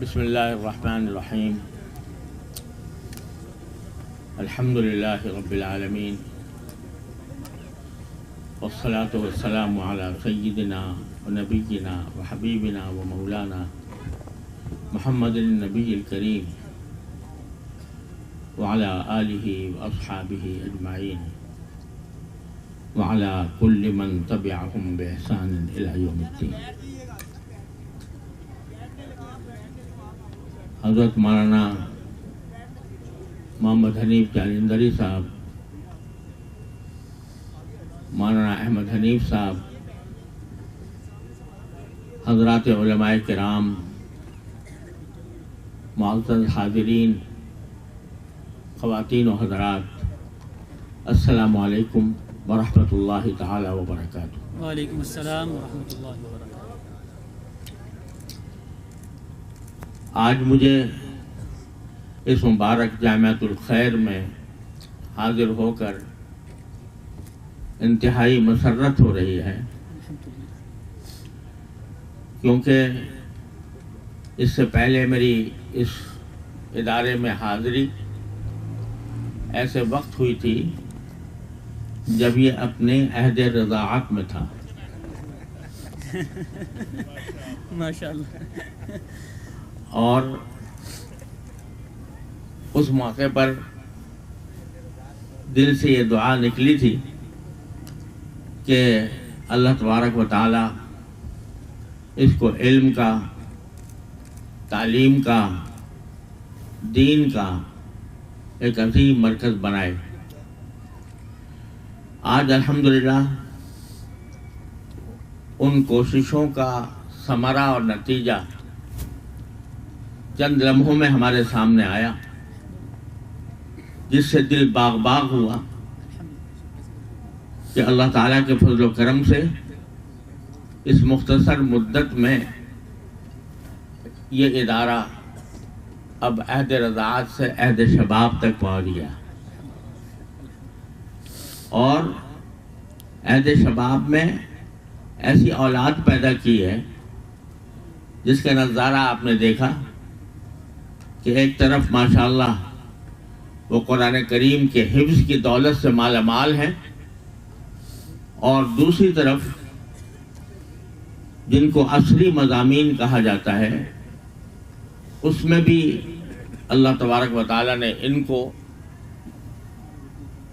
بسم اللہ الرحمن الرحیم الحمد للہ رب العالمین والصلاة والسلام علی سیدنا و نبینا و حبیبنا و مولانا محمد النبی الکریم وعلی آلہ و اصحابہ اجمعین وعلی کل من تبعہم بإحسان الی یوم الدین۔ حضرت مولانا محمد حنیف جالندری صاحب، مولانا احمد حنیف صاحب، حضرات علماء کرام، معزز حاضرین، خواتین و حضرات، السلام علیکم ورحمۃ اللہ تعالی وبرکاتہ۔ وعلیکم السلام ورحمۃ اللہ وبرکاتہ۔ آج مجھے اس مبارک جامعۃ الخیر میں حاضر ہو کر انتہائی مسرت ہو رہی ہے، کیونکہ اس سے پہلے میری اس ادارے میں حاضری ایسے وقت ہوئی تھی جب یہ اپنے عہد رضاعت میں تھا، ماشاءاللہ، اور اس موقع پر دل سے یہ دعا نکلی تھی کہ اللہ تبارک و تعالی اس کو علم کا، تعلیم کا، دین کا ایک عظیم مرکز بنائے۔ آج الحمدللہ ان کوششوں کا ثمرہ اور نتیجہ چند لمحوں میں ہمارے سامنے آیا، جس سے دل باغ باغ ہوا کہ اللہ تعالیٰ کے فضل و کرم سے اس مختصر مدت میں یہ ادارہ اب عہد رضاعت سے عہد شباب تک پہنچ گیا، اور عہد شباب میں ایسی اولاد پیدا کی ہے جس کا نظارہ آپ نے دیکھا کہ ایک طرف ماشاءاللہ وہ قرآن کریم کے حفظ کی دولت سے مالا مال ہیں، اور دوسری طرف جن کو عصری مضامین کہا جاتا ہے اس میں بھی اللہ تبارک و تعالیٰ نے ان کو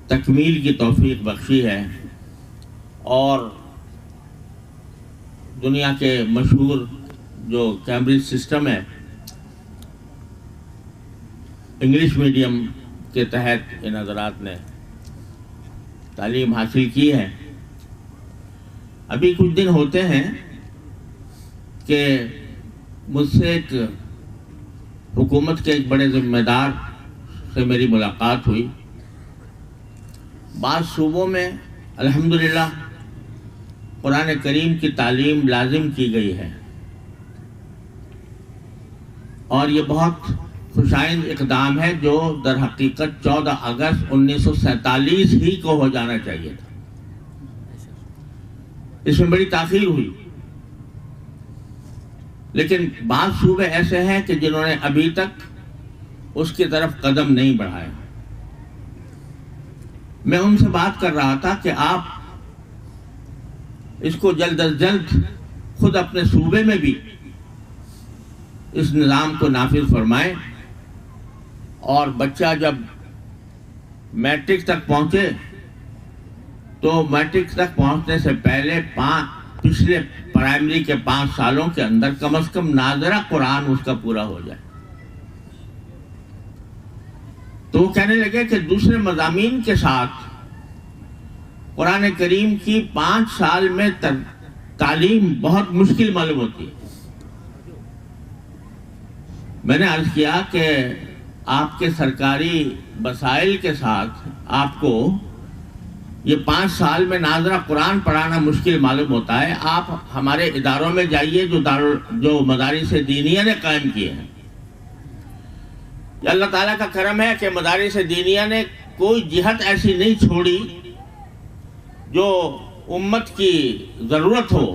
تکمیل کی توفیق بخشی ہے، اور دنیا کے مشہور جو کیمبرج سسٹم ہے، انگلش میڈیم کے تحت ان حضرات نے تعلیم حاصل کی ہے۔ ابھی کچھ دن ہوتے ہیں کہ مجھ سے ایک حکومت کے ایک بڑے ذمہ دار سے میری ملاقات ہوئی۔ بعض صوبوں میں الحمدللہ قرآن کریم کی تعلیم لازم کی گئی ہے، اور یہ بہت خوشائند اقدام ہے جو در حقیقت 14 اگست 1947 ہی کو ہو جانا چاہیے تھا۔ اس میں بڑی تاخیر ہوئی، لیکن بعض صوبے ایسے ہیں کہ جنہوں نے ابھی تک اس کی طرف قدم نہیں بڑھایا۔ میں ان سے بات کر رہا تھا کہ آپ اس کو جلد از جلد خود اپنے صوبے میں بھی اس نظام کو نافذ فرمائیں، اور بچہ جب میٹرک تک پہنچے تو میٹرک تک پہنچنے سے پہلے پچھلے پرائمری کے 5 سالوں کے اندر کم از کم ناظرہ قرآن اس کا پورا ہو جائے۔ تو وہ کہنے لگے کہ دوسرے مضامین کے ساتھ قرآن کریم کی 5 سال میں تعلیم بہت مشکل معلوم ہوتی ہے۔ میں نے عرض کیا کہ آپ کے سرکاری وسائل کے ساتھ آپ کو یہ 5 سال میں ناظرہ قرآن پڑھانا مشکل معلوم ہوتا ہے، آپ ہمارے اداروں میں جائیے جو مدارس دینیہ نے قائم کیے ہیں۔ یہ اللہ تعالیٰ کا کرم ہے کہ مدارس دینیہ نے کوئی جہت ایسی نہیں چھوڑی جو امت کی ضرورت ہو،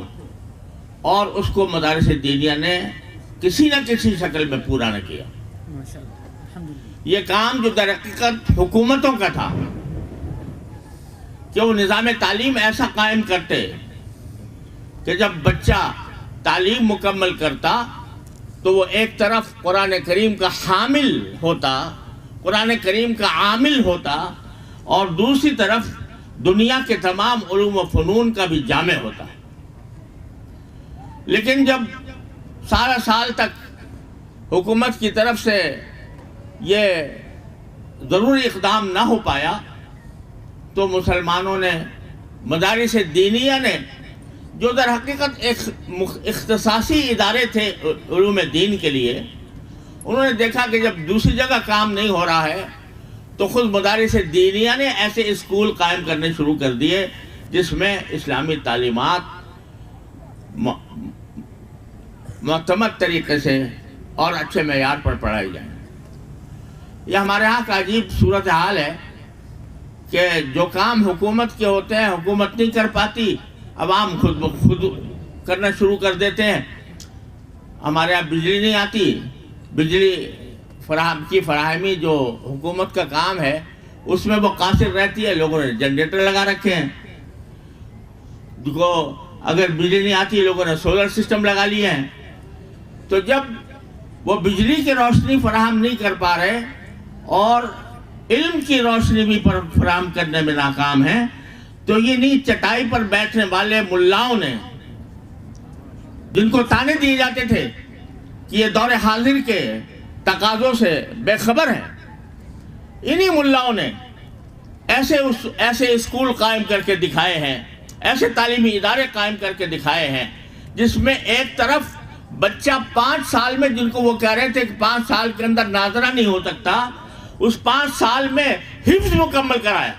اور اس کو مدارس دینیہ نے کسی نہ کسی شکل میں پورا نہ کیا۔ ماشاءاللہ الحمدللہ۔ یہ کام جو در حقیقت حکومتوں کا تھا کہ وہ نظام تعلیم ایسا قائم کرتے کہ جب بچہ تعلیم مکمل کرتا تو وہ ایک طرف قرآن کریم کا حامل ہوتا، قرآن کریم کا عامل ہوتا، اور دوسری طرف دنیا کے تمام علوم و فنون کا بھی جامع ہوتا ہے۔ لیکن جب سارا سال تک حکومت کی طرف سے یہ ضروری اقدام نہ ہو پایا تو مسلمانوں نے، مدارس دینیہ نے، جو در حقیقت ایک اختصاصی ادارے تھے علوم دین کے لیے، انہوں نے دیکھا کہ جب دوسری جگہ کام نہیں ہو رہا ہے تو خود مدارس دینیہ نے ایسے اسکول قائم کرنے شروع کر دیے جس میں اسلامی تعلیمات معتمد طریقے سے اور اچھے معیار پر پڑھائی جائیں۔ یہ ہمارے ہاں کا عجیب صورتحال ہے کہ جو کام حکومت کے ہوتے ہیں حکومت نہیں کر پاتی، عوام خود بخود کرنا شروع کر دیتے ہیں۔ ہمارے یہاں بجلی نہیں آتی، بجلی فراہمی جو حکومت کا کام ہے اس میں وہ قاصر رہتی ہے، لوگوں نے جنریٹر لگا رکھے ہیں۔ اگر بجلی نہیں آتی لوگوں نے سولر سسٹم لگا لیے ہیں۔ تو جب وہ بجلی کی روشنی فراہم نہیں کر پا رہے اور علم کی روشنی بھی فراہم کرنے میں ناکام ہیں، تو یہ نہیں چٹائی پر بیٹھنے والے ملاؤں نے، جن کو تانے دیے جاتے تھے کہ یہ دور حاضر کے تقاضوں سے بے خبر ہیں، انہی ملاؤں نے ایسے اسکول قائم کر کے دکھائے ہیں، ایسے تعلیمی ادارے قائم کر کے دکھائے ہیں جس میں ایک طرف بچہ 5 سال میں، جن کو وہ کہہ رہے تھے کہ 5 سال کے اندر ناظرہ نہیں ہو سکتا، اس 5 سال میں حفظ مکمل کرایا،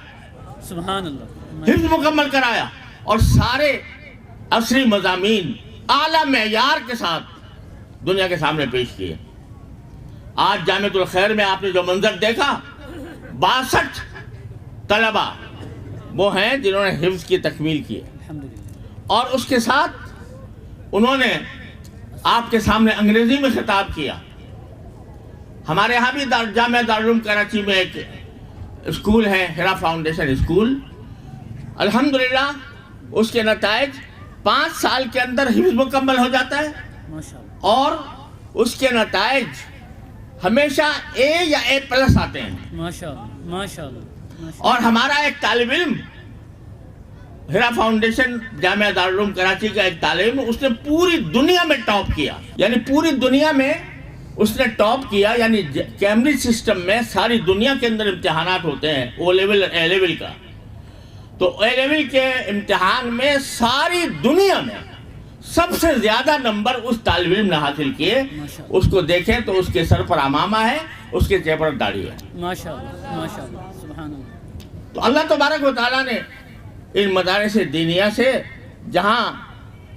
سبحان اللہ، حفظ مکمل کرایا، اور سارے عصری مضامین اعلیٰ معیار کے ساتھ دنیا کے سامنے پیش کیے۔ آج جامعۃ الخیر میں آپ نے جو منظر دیکھا، 62 طلبہ وہ ہیں جنہوں نے حفظ کی تکمیل کی ہے، الحمدللہ۔ اور اس کے ساتھ انہوں نے آپ کے سامنے انگریزی میں خطاب کیا۔ ہمارے یہاں بھی جامعہ دارالعلوم کراچی میں ایک اسکول ہے، ہیرا فاؤنڈیشن اسکول، الحمدللہ اس کے نتائج 5 سال کے اندر حفظ مکمل ہو جاتا ہے، ماشاءاللہ، اور اس کے نتائج ہمیشہ اے یا اے پلس آتے ہیں۔ ماشاءاللہ، ماشاءاللہ۔ اور ہمارا ایک طالب علم، ہیرا فاؤنڈیشن جامعہ دارالعلوم کراچی کا ایک طالب علم، اس نے پوری دنیا میں ٹاپ کیا، یعنی پوری دنیا میں اس نے ٹاپ کیا، یعنی کیمبرج سسٹم میں ساری دنیا کے اندر امتحانات ہوتے ہیں او لیول اے لیول کا، تو اے لیول کے امتحان میں ساری دنیا میں سب سے زیادہ نمبر اس طالب علم نے حاصل کیے۔ اس کو دیکھیں تو اس کے سر پر عمامہ ہے، اس کے چہرے پر داڑھی ہے۔ ماشاءاللہ، ماشاءاللہ، سبحان اللہ۔ تو اللہ تبارک و تعالیٰ نے ان مدارس دینیہ سے، جہاں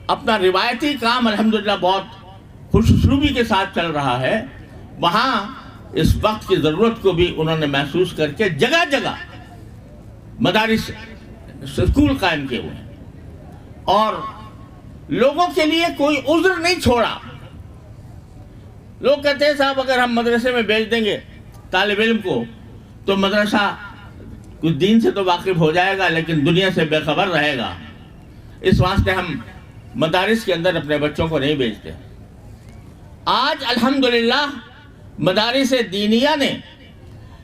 اپنا روایتی کام الحمدللہ بہت خوش اسلوبی کے ساتھ چل رہا ہے، وہاں اس وقت کی ضرورت کو بھی انہوں نے محسوس کر کے جگہ جگہ مدارس اسکول قائم کیے ہوئے ہیں، اور لوگوں کے لیے کوئی عذر نہیں چھوڑا۔ لوگ کہتے ہیں صاحب اگر ہم مدرسے میں بھیج دیں گے طالب علم کو تو مدرسہ کچھ دین سے تو واقف ہو جائے گا لیکن دنیا سے بے خبر رہے گا، اس واسطے ہم مدارس کے اندر اپنے بچوں کو نہیں بھیجتے۔ آج الحمدللہ مدارس دینیہ نے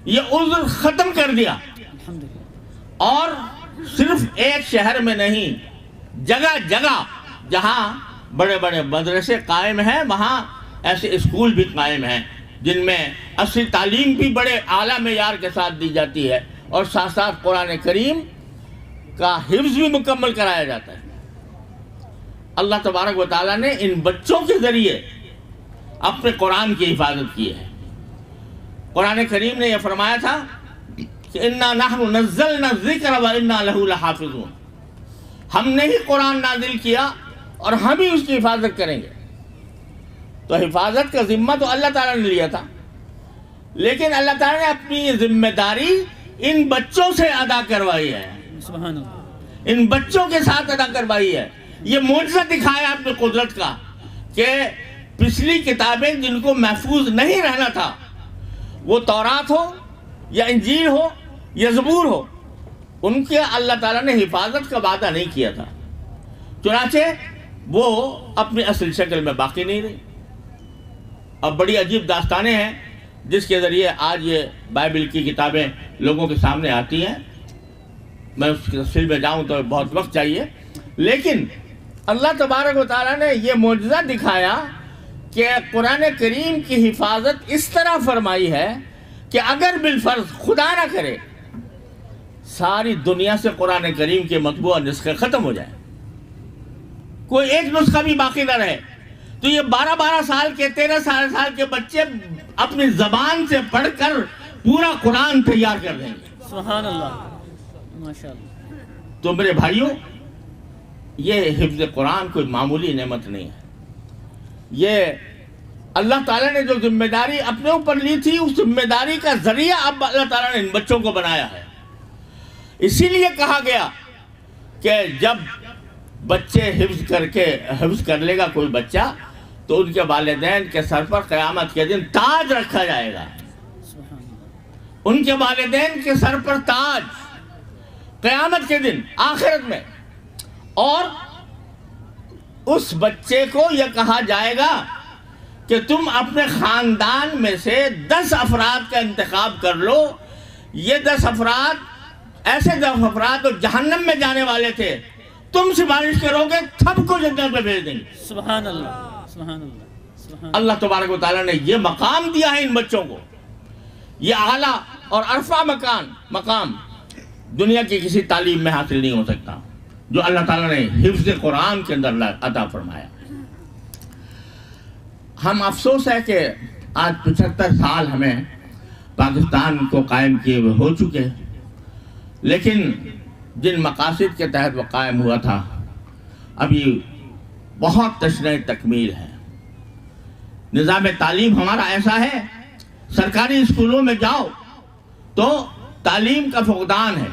یہ عذر ختم کر دیا، الحمدللہ، اور صرف ایک شہر میں نہیں، جگہ جگہ جہاں بڑے بڑے مدرسے قائم ہیں وہاں ایسے اسکول بھی قائم ہیں جن میں عصری تعلیم بھی بڑے اعلیٰ معیار کے ساتھ دی جاتی ہے، اور ساتھ ساتھ قرآن کریم کا حفظ بھی مکمل کرایا جاتا ہے۔ اللہ تبارک و تعالیٰ نے ان بچوں کے ذریعے اپنے قرآن کی حفاظت کی ہے۔ قرآن کریم نے یہ فرمایا تھا کہ اِنَّا نَحْنُ نَزَّلْنَا الذِّكْرَ وَإِنَّا لَهُ لَحَافِظُونَ، ہم نے ہی قرآن نازل کیا اور ہم ہی اس کی حفاظت کریں گے۔ تو حفاظت کا ذمہ تو اللہ تعالیٰ نے لیا تھا، لیکن اللہ تعالیٰ نے اپنی ذمہ داری ان بچوں سے ادا کروائی ہے، سبحان اللہ، ان بچوں کے ساتھ ادا کروائی ہے۔ یہ معجزہ دکھایا اپنی قدرت کا کہ پچھلی کتابیں جن کو محفوظ نہیں رہنا تھا، وہ تورات ہو یا انجیل ہو یا زبور ہو، ان کے اللہ تعالیٰ نے حفاظت کا وعدہ نہیں کیا تھا، چنانچہ وہ اپنی اصل شکل میں باقی نہیں رہی۔ اب بڑی عجیب داستانیں ہیں جس کے ذریعے آج یہ بائبل کی کتابیں لوگوں کے سامنے آتی ہیں، میں اس کی تفصیل میں جاؤں تو بہت وقت چاہیے، لیکن اللہ تبارک و تعالیٰ نے یہ معجزہ دکھایا کہ قرآن کریم کی حفاظت اس طرح فرمائی ہے کہ اگر بالفرض خدا نہ کرے ساری دنیا سے قرآن کریم کے مطبوع نسخے ختم ہو جائیں، کوئی ایک نسخہ بھی باقی نہ رہے، تو یہ 12 سال کے 13 سال کے بچے اپنی زبان سے پڑھ کر پورا قرآن تیار کر دیں گے۔ سبحان اللہ، ماشاءاللہ۔ تو میرے بھائیوں، یہ حفظ قرآن کوئی معمولی نعمت نہیں ہے، یہ اللہ تعالیٰ نے جو ذمہ داری اپنے اوپر لی تھی، اس ذمہ داری کا ذریعہ اب اللہ تعالیٰ نے ان بچوں کو بنایا ہے۔ اسی لیے کہا گیا کہ جب بچے حفظ کر لے گا کوئی بچہ، تو ان کے والدین کے سر پر قیامت کے دن تاج رکھا جائے گا، ان کے والدین کے سر پر تاج قیامت کے دن آخرت میں، اور اس بچے کو یہ کہا جائے گا کہ تم اپنے خاندان میں سے 10 افراد کا انتخاب کر لو، یہ 10 افراد ایسے 10 افراد جو جہنم میں جانے والے تھے، تم سفارش کرو گے سب کو جنت میں بھیج دیں گے۔ سبحان اللہ، سبحان اللہ، سبحان اللہ تبارک و تعالیٰ نے یہ مقام دیا ہے ان بچوں کو، یہ اعلیٰ اور عرفہ مقام دنیا کی کسی تعلیم میں حاصل نہیں ہو سکتا جو اللہ تعالیٰ نے حفظ قرآن کے اندر عطا فرمایا۔ ہم افسوس ہے کہ آج 75 سال ہمیں پاکستان کو قائم کیے ہوئے ہو چکے، لیکن جن مقاصد کے تحت وہ قائم ہوا تھا ابھی بہت تشنہ تکمیل ہے۔ نظام تعلیم ہمارا ایسا ہے، سرکاری اسکولوں میں جاؤ تو تعلیم کا فقدان ہے،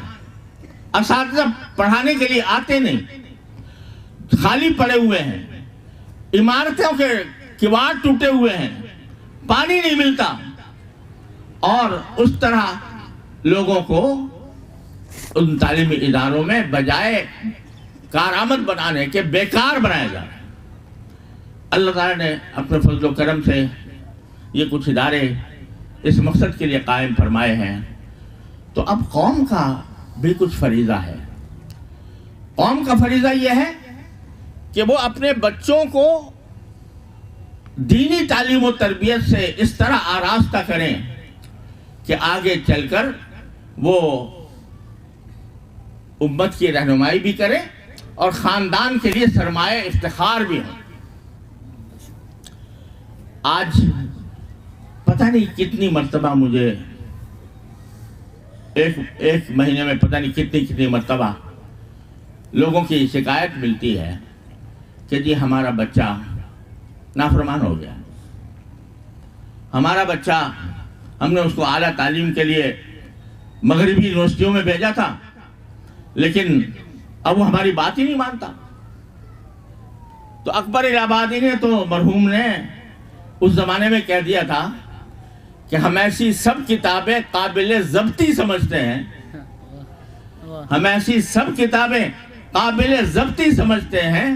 اساتذہ پڑھانے کے لیے آتے نہیں، خالی پڑے ہوئے ہیں، عمارتوں کے کواڑ ٹوٹے ہوئے ہیں، پانی نہیں ملتا، اور اس طرح لوگوں کو ان تعلیمی اداروں میں بجائے کارآمد بنانے کے بیکار بنایا جا رہا ہے۔ اللہ تعالیٰ نے اپنے فضل و کرم سے یہ کچھ ادارے اس مقصد کے لیے قائم فرمائے ہیں، تو اب قوم کا بھی کچھ فریضہ ہے۔ قوم کا فریضہ یہ ہے کہ وہ اپنے بچوں کو دینی تعلیم و تربیت سے اس طرح آراستہ کریں کہ آگے چل کر وہ امت کی رہنمائی بھی کریں اور خاندان کے لیے سرمایہ افتخار بھی ہوں۔ آج پتہ نہیں کتنی مرتبہ مجھے ایک مہینے میں پتہ نہیں کتنی مرتبہ لوگوں کی شکایت ملتی ہے کہ جی ہمارا بچہ نافرمان ہو گیا، ہمارا بچہ ہم نے اس کو اعلیٰ تعلیم کے لیے مغربی یونیورسٹیوں میں بھیجا تھا، لیکن اب وہ ہماری بات ہی نہیں مانتا۔ تو اکبر الہ آبادی نے تو مرحوم نے اس زمانے میں کہہ دیا تھا کہ ہم ایسی سب کتابیں قابل ضبطی سمجھتے ہیں، ہم ایسی سب کتابیں قابل ضبطی سمجھتے ہیں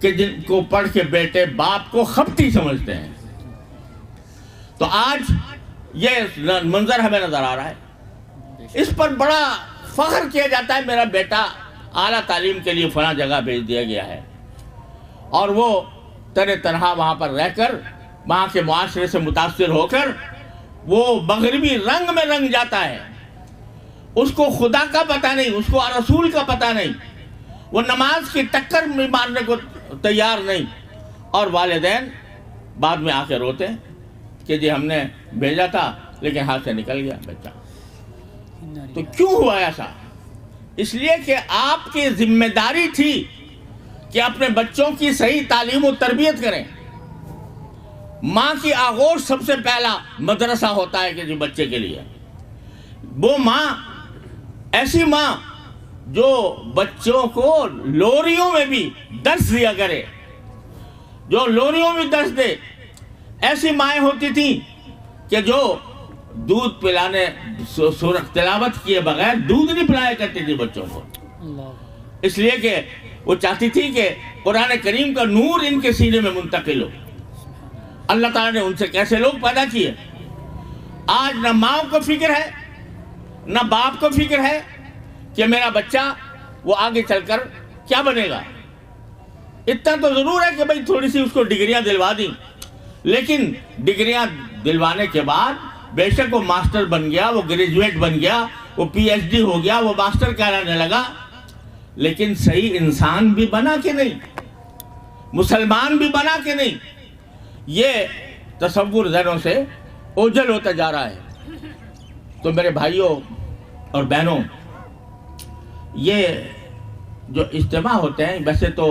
کہ جن کو پڑھ کے بیٹے باپ کو خبطی سمجھتے ہیں۔ تو آج یہ منظر ہمیں نظر آ رہا ہے، اس پر بڑا فخر کیا جاتا ہے میرا بیٹا اعلیٰ تعلیم کے لیے فلاں جگہ بھیج دیا گیا ہے، اور وہ تنہا وہاں پر رہ کر وہاں کے معاشرے سے متاثر ہو کر وہ مغربی رنگ میں رنگ جاتا ہے، اس کو خدا کا پتہ نہیں، اس کو رسول کا پتہ نہیں، وہ نماز کی ٹکر میں مارنے کو تیار نہیں، اور والدین بعد میں آ کے روتے ہیں کہ جی ہم نے بھیجا تھا لیکن ہاتھ سے نکل گیا بچہ۔ تو کیوں ہوا ایسا؟ اس لیے کہ آپ کی ذمہ داری تھی کہ اپنے بچوں کی صحیح تعلیم و تربیت کریں۔ ماں کی آغوش سب سے پہلا مدرسہ ہوتا ہے کہ جی بچے کے لیے، وہ ماں ایسی ماں جو بچوں کو لوریوں میں بھی درس دیا کرے، جو لونیوں میں درس دے. ایسی مائیں ہوتی تھیں کہ جو دودھ پلانے سورت تلاوت کیے بغیر دودھ نہیں پلایا کرتی تھی بچوں کو, اس لیے کہ وہ چاہتی تھی کہ قرآن کریم کا نور ان کے سینے میں منتقل ہو. اللہ تعالیٰ نے ان سے کیسے لوگ پیدا کیے. آج نہ ماں کو فکر ہے نہ باپ کو فکر ہے کہ میرا بچہ وہ آگے چل کر کیا بنے گا. اتنا تو ضرور ہے کہ بھئی تھوڑی سی اس کو ڈگریاں دلوا دیں, لیکن ڈگریاں دلوانے کے بعد بے شک وہ ماسٹر بن گیا, وہ گریجویٹ بن گیا, وہ پی ایچ ڈی ہو گیا, وہ ماسٹر کہلانے لگا, لیکن صحیح انسان بھی بنا کہ نہیں, مسلمان بھی بنا کہ نہیں. یہ تصور ذہنوں سے اوجھل ہوتا جا رہا ہے. تو میرے بھائیوں اور بہنوں, یہ جو اجتماع ہوتے ہیں ویسے تو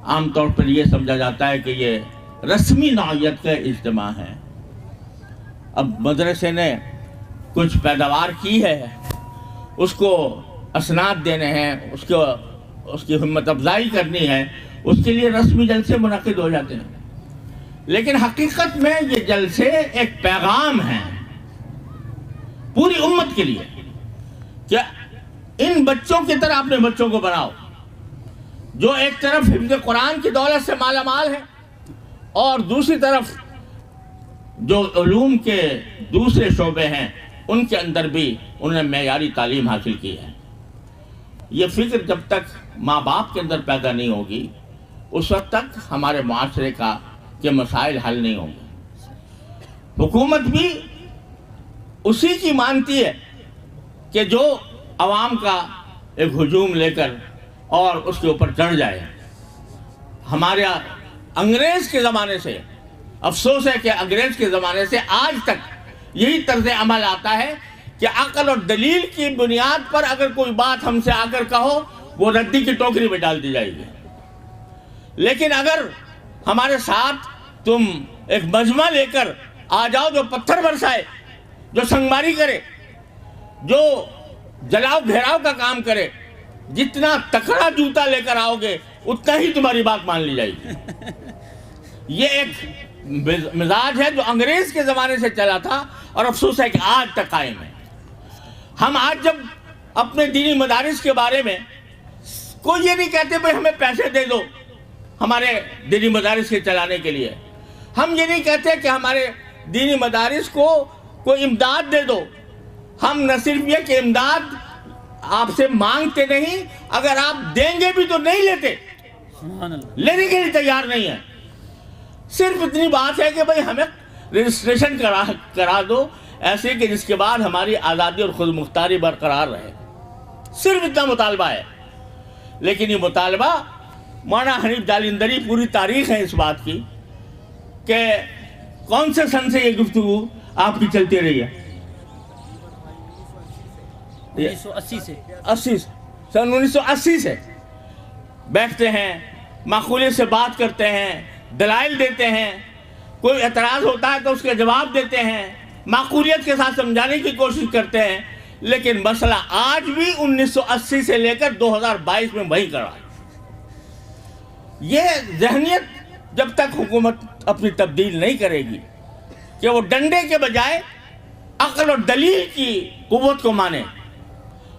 عام طور پر یہ سمجھا جاتا ہے کہ یہ رسمی نوعیت کا اجتماع ہے. اب مدرسے نے کچھ پیداوار کی ہے, اس کو اسناد دینے ہیں, اس کی ہمت افزائی کرنی ہے, اس کے لیے رسمی جلسے منعقد ہو جاتے ہیں. لیکن حقیقت میں یہ جلسے ایک پیغام ہیں پوری امت کے لیے کہ ان بچوں کی طرح اپنے بچوں کو بناؤ جو ایک طرف حفظ قرآن کی دولت سے مالا مال ہے اور دوسری طرف جو علوم کے دوسرے شعبے ہیں ان کے اندر بھی انہوں نے معیاری تعلیم حاصل کی ہے. یہ فکر جب تک ماں باپ کے اندر پیدا نہیں ہوگی اس وقت تک ہمارے معاشرے کے مسائل حل نہیں ہوں گے. حکومت بھی اسی کی مانتی ہے کہ جو عوام کا ایک ہجوم لے کر اور اس کے اوپر چڑھ جائے. ہمارے انگریز کے زمانے سے افسوس ہے کہ انگریز کے زمانے سے آج تک یہی طرز عمل آتا ہے کہ عقل اور دلیل کی بنیاد پر اگر کوئی بات ہم سے آ کر کہو وہ ردی کی ٹوکری میں ڈال دی جائے گی. لیکن اگر ہمارے ساتھ تم ایک مجمع لے کر آ جاؤ جو پتھر برسائے, جو سنگماری کرے, جو جلاؤ گھیراؤ کا کام کرے, جتنا تکڑا جوتا لے کر آؤ گے اتنا ہی تمہاری بات مان لی جائے گی. یہ ایک مزاج ہے جو انگریز کے زمانے سے چلا تھا اور افسوس ہے کہ آج تک قائم ہے. ہم آج جب اپنے دینی مدارس کے بارے میں کوئی یہ نہیں کہتے بھئی ہمیں پیسے دے دو ہمارے دینی مدارس کے چلانے کے لیے, ہم یہ نہیں کہتے کہ ہمارے دینی مدارس کو کوئی امداد دے دو. ہم نہ صرف یہ کہ امداد آپ سے مانگتے نہیں, اگر آپ دیں گے بھی تو نہیں لیتے, لینے کے لیے تیار نہیں ہے. صرف اتنی بات ہے کہ بھئی ہمیں رجسٹریشن کرا دو ایسے کہ جس کے بعد ہماری آزادی اور خود مختاری برقرار رہے. صرف اتنا مطالبہ ہے. لیکن یہ مطالبہ مولانا حنیف جالندری پوری تاریخ ہے اس بات کی کہ کون سے سن سے یہ گفتگو آپ کی چلتی رہی ہے. 1980 سے سن 1980 سے بیٹھتے ہیں, معقولیت سے بات کرتے ہیں, دلائل دیتے ہیں, کوئی اعتراض ہوتا ہے تو اس کا جواب دیتے ہیں, معقولیت کے ساتھ سمجھانے کی کوشش کرتے ہیں. لیکن مسئلہ آج بھی 1980 سے لے کر 2022 میں وہی کڑا ہے. یہ ذہنیت جب تک حکومت اپنی تبدیل نہیں کرے گی کہ وہ ڈنڈے کے بجائے عقل اور دلیل کی قوت کو مانے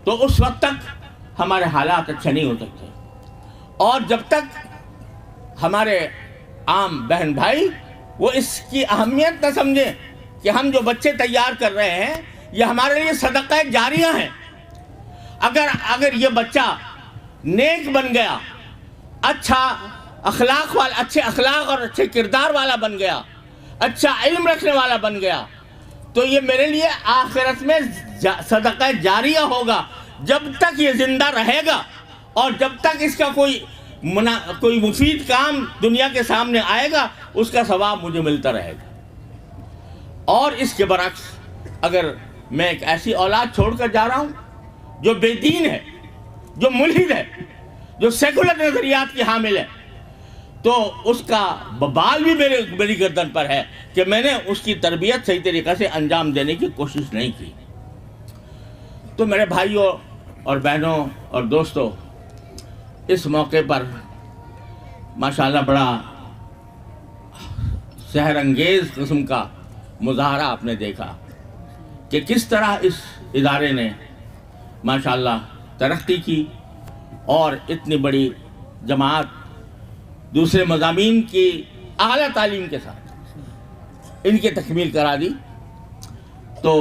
تو اس وقت تک ہمارے حالات اچھے نہیں ہو سکتے. اور جب تک ہمارے عام بہن بھائی وہ اس کی اہمیت نہ سمجھیں کہ ہم جو بچے تیار کر رہے ہیں یہ ہمارے لیے صدقہ جاریہ ہیں. اگر یہ بچہ نیک بن گیا, اچھے اخلاق اور اچھے کردار والا بن گیا, اچھا علم رکھنے والا بن گیا, تو یہ میرے لیے آخرت میں صدقہ جاریہ ہوگا جب تک یہ زندہ رہے گا اور جب تک اس کا کوئی مفید کام دنیا کے سامنے آئے گا اس کا ثواب مجھے ملتا رہے گا. اور اس کے برعکس اگر میں ایک ایسی اولاد چھوڑ کر جا رہا ہوں جو بے دین ہے, جو ملحد ہے, جو سیکولر نظریات کی حامل ہے, تو اس کا ببال بھی میری گردن پر ہے کہ میں نے اس کی تربیت صحیح طریقے سے انجام دینے کی کوشش نہیں کی. تو میرے بھائیوں اور بہنوں اور دوستوں, اس موقع پر ماشاءاللہ بڑا سحر انگیز قسم کا مظاہرہ آپ نے دیکھا کہ کس طرح اس ادارے نے ماشاءاللہ ترقی کی اور اتنی بڑی جماعت دوسرے مضامین کی اعلیٰ تعلیم کے ساتھ ان کی تکمیل کرا دی۔ تو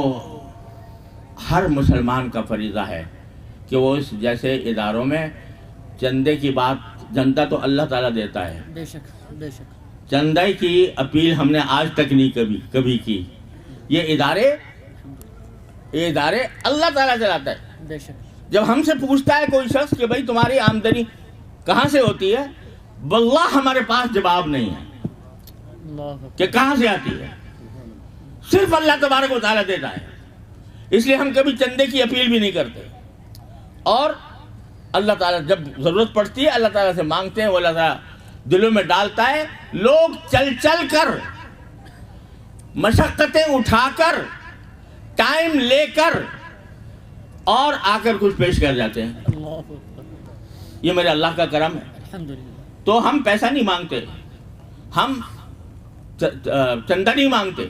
ہر مسلمان کا فریضہ ہے کہ وہ اس جیسے اداروں میں چندے کی بات، چندہ تو اللہ تعالیٰ دیتا ہے، بے شک بے شک، چندے کی اپیل ہم نے آج تک نہیں کبھی کی۔ یہ ادارے اللہ تعالیٰ چلاتا ہے۔ بے شک، جب ہم سے پوچھتا ہے کوئی شخص کہ بھائی تمہاری آمدنی کہاں سے ہوتی ہے، واللہ ہمارے پاس جواب نہیں ہے اللہ کہ کہاں سے آتی ہے، صرف اللہ تبارک و تعالیٰ دیتا ہے۔ اس لیے ہم کبھی چندے کی اپیل بھی نہیں کرتے، اور اللہ تعالیٰ جب ضرورت پڑتی ہے اللہ تعالیٰ سے مانگتے ہیں، وہ اللہ تعالیٰ دلوں میں ڈالتا ہے۔ لوگ چل چل کر، مشقتیں اٹھا کر، ٹائم لے کر اور آ کر کچھ پیش کر جاتے ہیں۔ اللہ اکبر، یہ میرے اللہ کا کرم ہے۔ الحمدللہ، تو ہم پیسہ نہیں مانگتے، ہم چندہ نہیں مانگتے،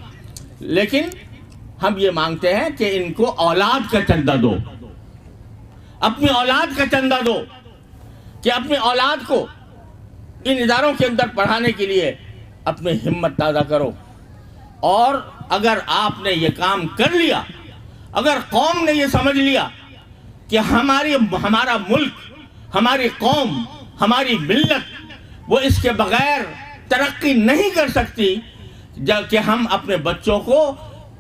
لیکن ہم یہ مانگتے ہیں کہ ان کو اولاد کا چندہ دو، اپنی اولاد کا چندہ دو، کہ اپنی اولاد کو ان اداروں کے اندر پڑھانے کے لیے اپنی ہمت تازہ کرو۔ اور اگر آپ نے یہ کام کر لیا، اگر قوم نے یہ سمجھ لیا کہ ہمارا ملک، ہماری قوم، ہماری ملت وہ اس کے بغیر ترقی نہیں کر سکتی، جبکہ ہم اپنے بچوں کو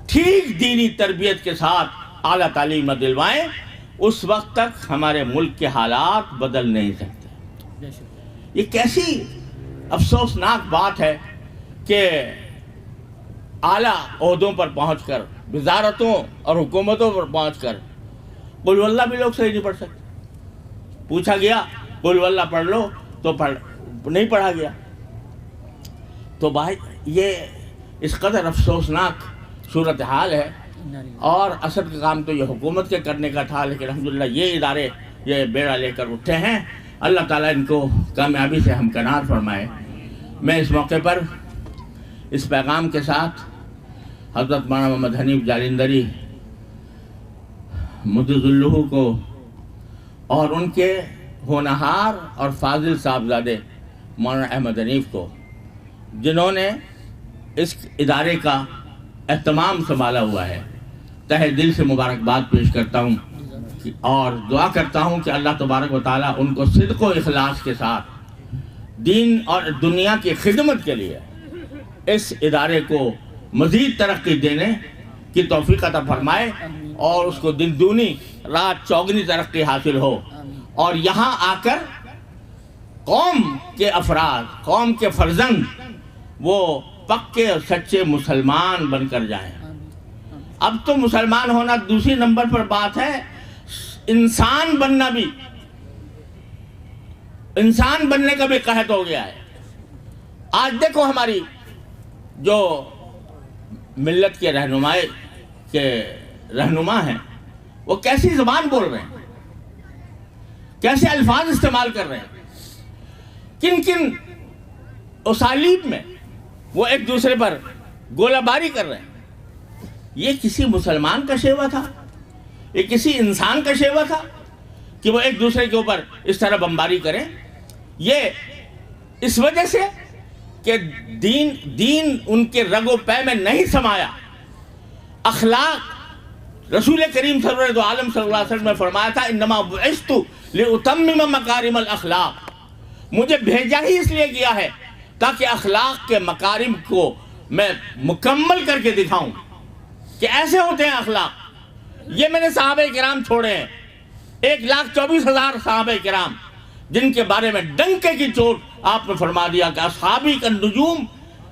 ٹھیک دینی تربیت کے ساتھ اعلیٰ تعلیم دلوائیں، اس وقت تک ہمارے ملک کے حالات بدل نہیں سکتے۔ بے شک، یہ کیسی افسوسناک بات ہے کہ اعلیٰ عہدوں پر پہنچ کر، وزارتوں اور حکومتوں پر پہنچ کر قل واللہ بھی لوگ صحیح نہیں پڑھ سکتے۔ پوچھا گیا قل واللہ پڑھ لو تو نہیں پڑھا گیا۔ تو بھائی یہ اس قدر افسوسناک صورتحال ہے، اور اصل کا کام تو یہ حکومت کے کرنے کا تھا، لیکن الحمدللہ یہ ادارے یہ بیڑا لے کر اٹھے ہیں۔ اللہ تعالیٰ ان کو کامیابی سے ہمکنار فرمائے۔ میں اس موقع پر اس پیغام کے ساتھ حضرت مولانا محمد حنیف جالندری مدظلہ کو اور ان کے ہونہار اور فاضل صاحبزادے مولانا احمد حنیف کو، جنہوں نے اس ادارے کا اہتمام سنبھالا ہوا ہے، تہہ دل سے مبارکباد پیش کرتا ہوں، اور دعا کرتا ہوں کہ اللہ تبارک و تعالیٰ ان کو صدق و اخلاص کے ساتھ دین اور دنیا کی خدمت کے لیے اس ادارے کو مزید ترقی دینے کی توفیق عطا فرمائے، اور اس کو دن دونی رات چوگنی ترقی حاصل ہو، اور یہاں آ کر قوم کے افراد، قوم کے فرزند وہ پکے اور سچے مسلمان بن کر جائیں۔ اب تو مسلمان ہونا دوسری نمبر پر بات ہے، انسان بننا بھی، انسان بننے کا بھی قحط ہو گیا ہے۔ آج دیکھو ہماری جو ملت کے رہنما ہیں، وہ کیسی زبان بول رہے ہیں، کیسے الفاظ استعمال کر رہے ہیں، کن کن اسالیب میں وہ ایک دوسرے پر گولہ باری کر رہے ہیں۔ یہ کسی مسلمان کا شیوا تھا؟ یہ کسی انسان کا شیوا تھا کہ وہ ایک دوسرے کے اوپر اس طرح بمباری کریں؟ یہ اس وجہ سے کہ دین ان کے رگ و پے میں نہیں سمایا۔ اخلاق، رسول کریم صلی اللہ علیہ وسلم نے فرمایا تھا انما بعثت لاتمم مکارم الاخلاق، مجھے بھیجا ہی اس لیے گیا ہے تاکہ اخلاق کے مکارم کو میں مکمل کر کے دکھاؤں کہ ایسے ہوتے ہیں اخلاق۔ یہ میں نے صحابہ کرام چھوڑے ہیں، 1,24,000 صحابہ کرام، جن کے بارے میں ڈنکے کی چوٹ آپ نے فرما دیا کہ اصحابی کا نجوم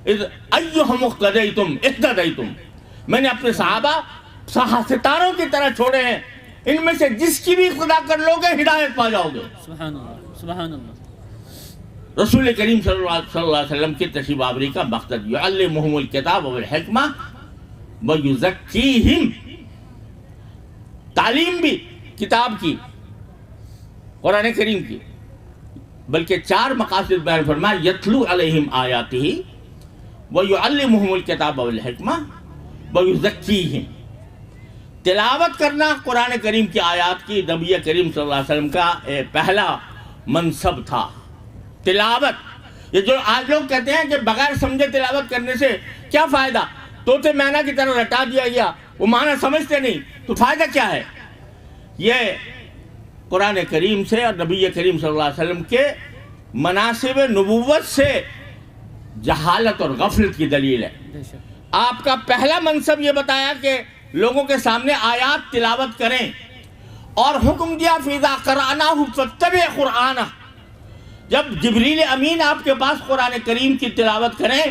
ایہم اقتدیتم اقتدیتم، میں نے اپنے صحابہ ستاروں کی طرح چھوڑے ہیں، ان میں سے جس کی بھی اقتدا کر لو گے ہدایت پا جاؤ گے۔ سبحان اللہ، سبحان اللہ۔ رسول کریم صلی اللہ علیہ وسلم کی تشریف آوری کا مقصد یعلمہم الکتاب والحکمہ ویزکیہم، تعلیم بھی کتاب کی، قرآن کریم کی، بلکہ 4 مقاصد بیان فرمایا، یتلو علیہم آیاتہ وَيُعَلِّمُهُمُ الْكِتَابَ وَالْحِکْمَةَ وَيُزَکِّیہِم۔ تلاوت کرنا قرآن کریم کی آیات کی نبی کریم صلی اللہ علیہ وسلم کا پہلا منصب تھا، تلاوت۔ یہ جو آج لوگ کہتے ہیں کہ بغیر سمجھے تلاوت کرنے سے کیا فائدہ، طوطے مینا کی طرح رٹا دیا گیا، وہ معنی سمجھتے نہیں تو فائدہ کیا ہے؟ یہ قرآن کریم سے اور نبی کریم صلی اللہ علیہ وسلم کے مناسب نبوت سے جہالت اور غفلت کی دلیل ہے۔ بے شک آپ کا پہلا منصب یہ بتایا کہ لوگوں کے سامنے آیات تلاوت کریں، اور حکم دیا فَإِذَا قَرَأْنَاهُ فَاتَّبِعْ قُرْآنَهُ۔ جب جبریل امین آپ کے پاس قرآن کریم کی تلاوت کریں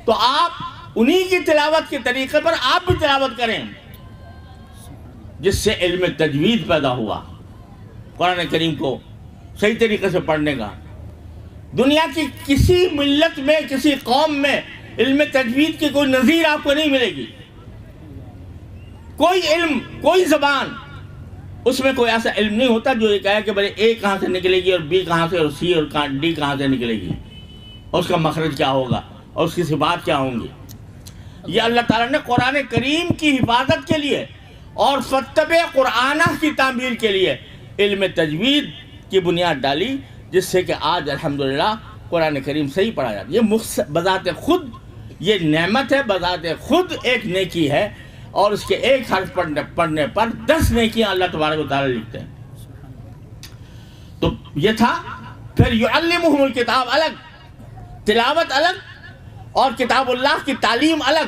تو آپ انہی کی تلاوت کے طریقے پر آپ بھی تلاوت کریں، جس سے علم تجوید پیدا ہوا، قرآن کریم کو صحیح طریقے سے پڑھنے کا۔ دنیا کی کسی ملت میں، کسی قوم میں علم تجوید کی کوئی نظیر آپ کو نہیں ملے گی۔ کوئی علم، کوئی زبان، اس میں کوئی ایسا علم نہیں ہوتا جو یہ کہے کہ بھلے اے کہاں سے نکلے گی اور بی کہاں سے اور سی اور ڈی کہاں سے نکلے گی، اور اس کا مخرج کیا ہوگا اور اس کی صفات کیا ہوں گی۔ یہ اللہ تعالیٰ نے قرآن کریم کی حفاظت کے لیے اور فَاتَّبِعْ قُرْآنَهُ کی تعمیل کے لیے علم تجوید کی بنیاد ڈالی، جس سے کہ آج الحمدللہ قرآن کریم صحیح پڑھا جاتا ہے۔ یہ بذات خود یہ نعمت ہے، بذات خود ایک نیکی ہے، اور اس کے ایک حرف پڑھنے پر 10 نیکیاں اللہ تبارک و تعالیٰ لکھتے ہیں۔ تو یہ تھا۔ پھر یعلمہم الکتاب الگ، تلاوت الگ، اور کتاب اللہ کی تعلیم الگ،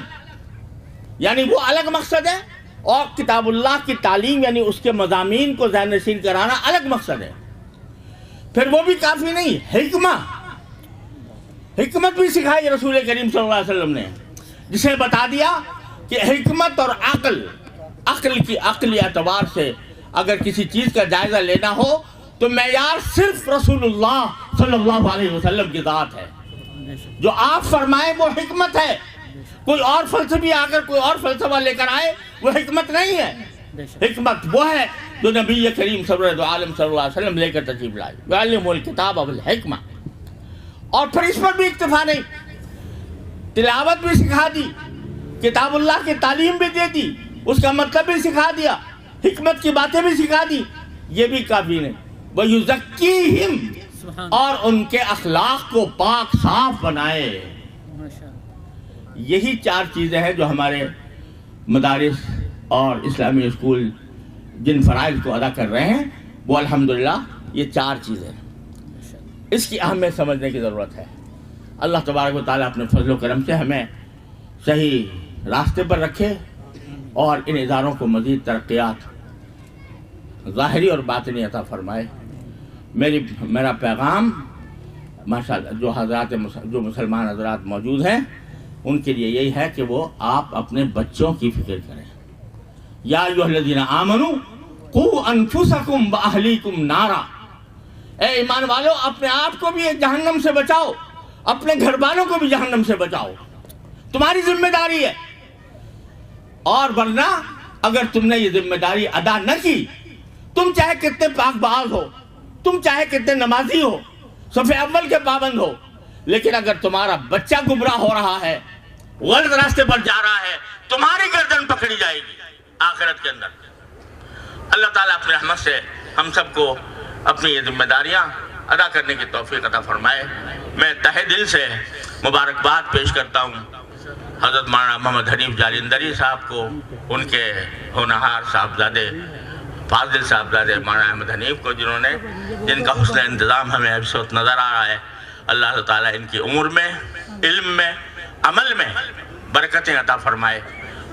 یعنی وہ الگ مقصد ہے، اور کتاب اللہ کی تعلیم یعنی اس کے مضامین کو ذہن نشین کرانا الگ مقصد ہے۔ پھر وہ بھی کافی نہیں، حکمت بھی سکھائی رسول کریم صلی اللہ علیہ وسلم نے، جسے بتا دیا کہ حکمت اور عقلی اعتبار سے اگر کسی چیز کا جائزہ لینا ہو تو معیار صرف رسول اللہ صلی اللہ علیہ وسلم کی ذات ہے۔ جو آپ فرمائیں وہ حکمت ہے، کوئی اور فلسفی آ کر کوئی اور فلسفہ لے کر آئے وہ حکمت نہیں ہے۔ حکمت وہ ہے جو نبی کریم سرور عالم صلی اللہ علیہ وسلم لے کر تشریف لائے، وَيُعَلِّمُ الْكِتَابَ وَالْحِکْمَةَ۔ اور پھر اس پر بھی اکتفا نہیں، تلاوت بھی سکھا دی، کتاب اللہ کی تعلیم بھی دے دی، اس کا مطلب بھی سکھا دیا، حکمت کی باتیں بھی سکھا دی۔ یہ بھی کافی نہیں، وَيُزَکِّیہِم، اور ان کے اخلاق کو پاک صاف بنائے۔ یہی 4 چیزیں ہیں جو ہمارے مدارس اور اسلامی اسکول جن فرائض کو ادا کر رہے ہیں، وہ الحمدللہ یہ 4 چیزیں ہیں۔ اس کی اہمیت سمجھنے کی ضرورت ہے۔ اللہ تبارک و تعالیٰ اپنے فضل و کرم سے ہمیں صحیح راستے پر رکھے اور ان اداروں کو مزید ترقیات ظاہری اور باطنی عطا فرمائے۔ میرا پیغام ماشاءاللہ جو مسلمان حضرات موجود ہیں ان کے لیے یہی ہے کہ وہ آپ اپنے بچوں کی فکر کریں۔ یا ایھا الذین آمنوا قوا انفسکم واہلیکم نارا، اے ایمان والو اپنے آپ کو بھی جہنم سے بچاؤ، اپنے گھر والوں کو بھی جہنم سے بچاؤ، تمہاری ذمہ داری ہے۔ اور ورنہ اگر تم نے یہ ذمہ داری ادا نہ کی، تم چاہے کتنے پاک باز ہو، تم چاہے کتنے نمازی ہو، صف اول کے پابند ہو، لیکن اگر تمہارا بچہ گمراہ ہو رہا ہے، غلط راستے پر جا رہا ہے، تمہاری گردن پکڑی جائے گی آخرت کے اندر۔ اللہ تعالیٰ اپنے رحمت سے ہم سب کو اپنی یہ ذمہ داریاں ادا کرنے کی توفیق عطا فرمائے۔ میں تہہ دل سے مبارکباد پیش کرتا ہوں حضرت مولانا محمد حنیف جالندری صاحب کو، ان کے ہونہار صاحبزادے فاضل صاحبزادے مولانا احمد حنیف کو، جن کا حسن انتظام ہمیں اس وقت نظر آ رہا ہے۔ اللہ تعالیٰ ان کی عمر میں، علم میں، عمل میں برکتیں عطا فرمائے،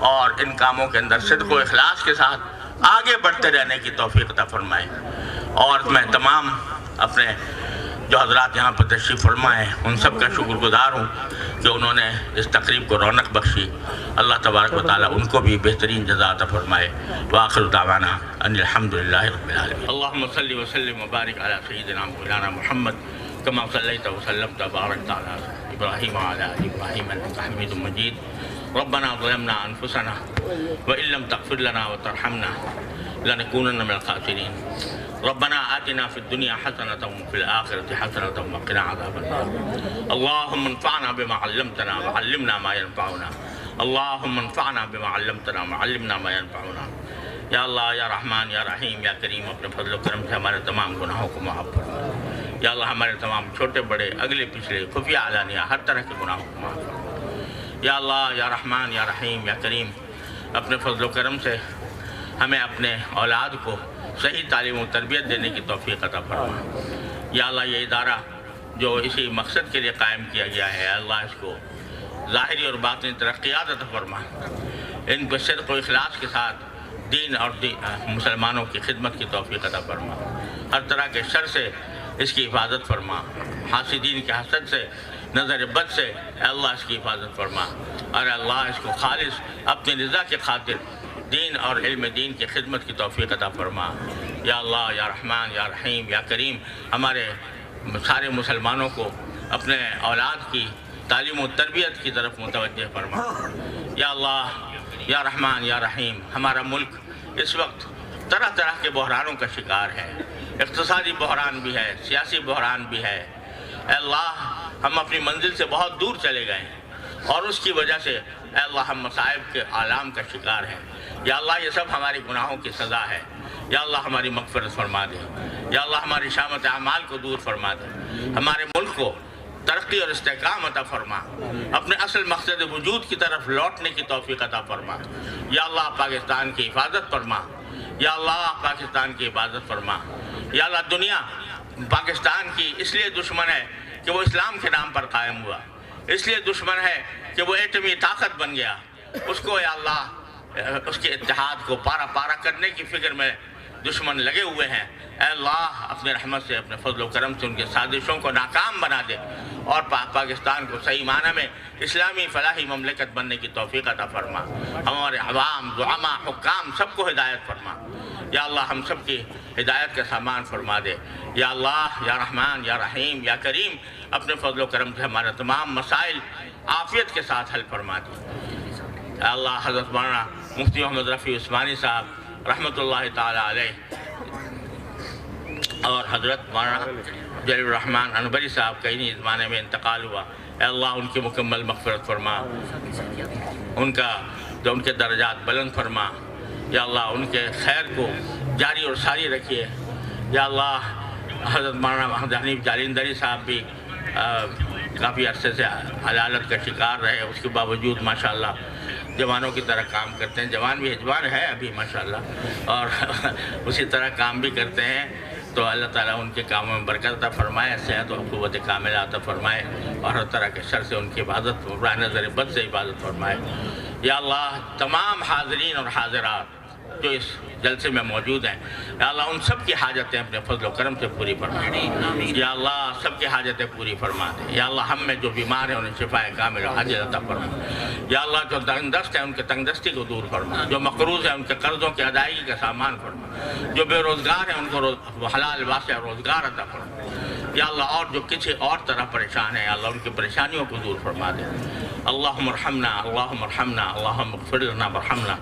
اور ان کاموں کے اندر صدق و اخلاص کے ساتھ آگے بڑھتے رہنے کی توفیق عطا فرمائے۔ اور میں تمام اپنے جو حضرات یہاں پر تشریف فرما ہیں ان سب کا شکر گزار ہوں کہ انہوں نے اس تقریب کو رونق بخشی۔ اللہ تبارک و تعالیٰ ان کو بھی بہترین جزا عطا فرمائے۔ وآخر دعوانا ان الحمدللہ رب العالمین۔ اللہم صلی وسلم وبارک علی سیدنا مولانا محمد کما صلیت وسلمت وبارکت علی ابراہیم وعلی آل ابراہیم انک حمید مجید۔ ربنا ظلمنا انفسنا وان لم تغفر لنا وترحمنا لنکونن من الخاسرین۔ ربنا آتنا في الدنيا حسنة وفي الآخرة حسنة وقنا عذاب النار اللهم انفعنا بما علمتنا وعلمنا ما ينفعنا اللهم انفعنا بما علمتنا وعلمنا ما ينفعنا یا اللہ یا رحمان یا رحیم یا کریم اپنے فضل و کرم سے ہمارے تمام گناہوں کو معاف فرما یا اللہ ہمارے تمام چھوٹے بڑے اگلے پچھلے خفیہ علانیہ ہر طرح کے گناہوں کو معاف فرما یا اللہ یا رحمان یا رحیم یا کریم اپنے فضل و کرم سے ہمیں اپنے اولاد کو صحیح تعلیم و تربیت دینے کی توفیق عطا فرما یا اللہ یہ ادارہ جو اسی مقصد کے لیے قائم کیا گیا ہے اللہ اس کو ظاہری اور باطنی ترقیات عطا فرما ان پر صدق و اخلاص کے ساتھ دین اور مسلمانوں کی خدمت کی توفیق عطا فرما ہر طرح کے شر سے اس کی حفاظت فرما حاسدین کے حسد سے نظر بد سے اے اللہ اس کی حفاظت فرما اور اللہ اس کو خالص اپنی رضا کے خاطر دین اور علم دین کی خدمت کی توفیق عطا فرما یا اللہ یا رحمان یا رحیم یا کریم ہمارے سارے مسلمانوں کو اپنے اولاد کی تعلیم و تربیت کی طرف متوجہ فرما یا اللہ یا رحمان یا رحیم ہمارا ملک اس وقت طرح طرح کے بحرانوں کا شکار ہے اقتصادی بحران بھی ہے سیاسی بحران بھی ہے اے اللہ ہم اپنی منزل سے بہت دور چلے گئے ہیں اور اس کی وجہ سے اے اللہ ہم مصائب کے عالم کا شکار ہیں یا اللہ یہ سب ہماری گناہوں کی سزا ہے یا اللہ ہماری مغفرت فرما دے یا اللہ ہماری شامت اعمال کو دور فرما دے ہمارے ملک کو ترقی اور استحکام عطا فرما اپنے اصل مقصد وجود کی طرف لوٹنے کی توفیق عطا فرما یا اللہ پاکستان کی حفاظت فرما یا اللہ پاکستان کی حفاظت فرما یا اللہ دنیا پاکستان کی اس لیے دشمن ہے کہ وہ اسلام کے نام پر قائم ہوا اس لیے دشمن ہے کہ وہ ایٹمی طاقت بن گیا اس کو یا اللہ اس کے اتحاد کو پارا پارا کرنے کی فکر میں دشمن لگے ہوئے ہیں اے اللہ اپنے رحمت سے اپنے فضل و کرم سے ان کے سازشوں کو ناکام بنا دے اور پاکستان کو صحیح معنی میں اسلامی فلاحی مملکت بننے کی توفیق عطا فرما ہمارے عوام زعماء حکام سب کو ہدایت فرما یا اللہ ہم سب کی ہدایت کا سامان فرما دے یا اللہ یا رحمان یا رحیم یا کریم اپنے فضل و کرم سے ہمارے تمام مسائل عافیت کے ساتھ حل فرما دے یا اللہ حضرت مولانا مفتی محمد رفیع عثمانی صاحب رحمۃ اللہ تعالی علیہ اور حضرت مولانا جلیل الرحمن انوری صاحب کا انہی زمانے میں انتقال ہوا اے اللہ ان کی مکمل مغفرت فرما ان کے درجات بلند فرما یا اللہ ان کے خیر کو جاری اور ساری رکھیے یا اللہ حضرت مولانا محمد حنیف جالندری صاحب بھی کافی عرصے سے عدالت کا شکار رہے اس کے باوجود ماشاءاللہ جوانوں کی طرح کام کرتے ہیں جوان ہے ابھی ماشاءاللہ اور اسی طرح کام بھی کرتے ہیں تو اللہ تعالیٰ ان کے کاموں میں برکت عطا فرمائے صحت و قوت کاملہ عطا فرمائے اور ہر طرح کے شر سے ان کی حفاظت نظر بد سے حفاظت فرمائے یا اللہ تمام حاضرین اور حاضرات جو اس جلسے میں موجود ہیں یا اللہ ان سب کی حاجتیں اپنے فضل و کرم سے پوری فرما یا اللہ سب کی حاجتیں پوری فرما دے یا اللہ ہم میں جو بیمار ہیں انہیں شفاء کامل و عاجل عطا فرما یا اللہ جو تنگ دست ہیں ان کے تنگ دستی کو دور فرما جو مقروض ہیں ان کے قرضوں کی ادائیگی کا سامان فرما جو بے روزگار ہیں ان کو حلال واسع روزگار عطا فرما یا اللہ اور جو کسی اور طرح پریشان ہیں یا اللہ ان کی پریشانیوں کو دور فرما دے اللہم ارحمنا اللہم ارحمنا اللہم اغفر لنا ورحمنا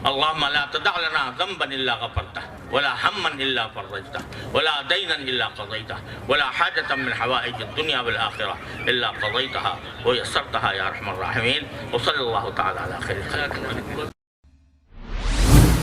اللهم لا تدع لنا ذنبا الا غفرته ولا هما الا فرجته ولا دينا الا قضيته ولا حاجة من حوائج الدنيا والآخرة الا قضيتها ويسرتها يا ارحم الراحمين وصلى الله تعالى على خير خلق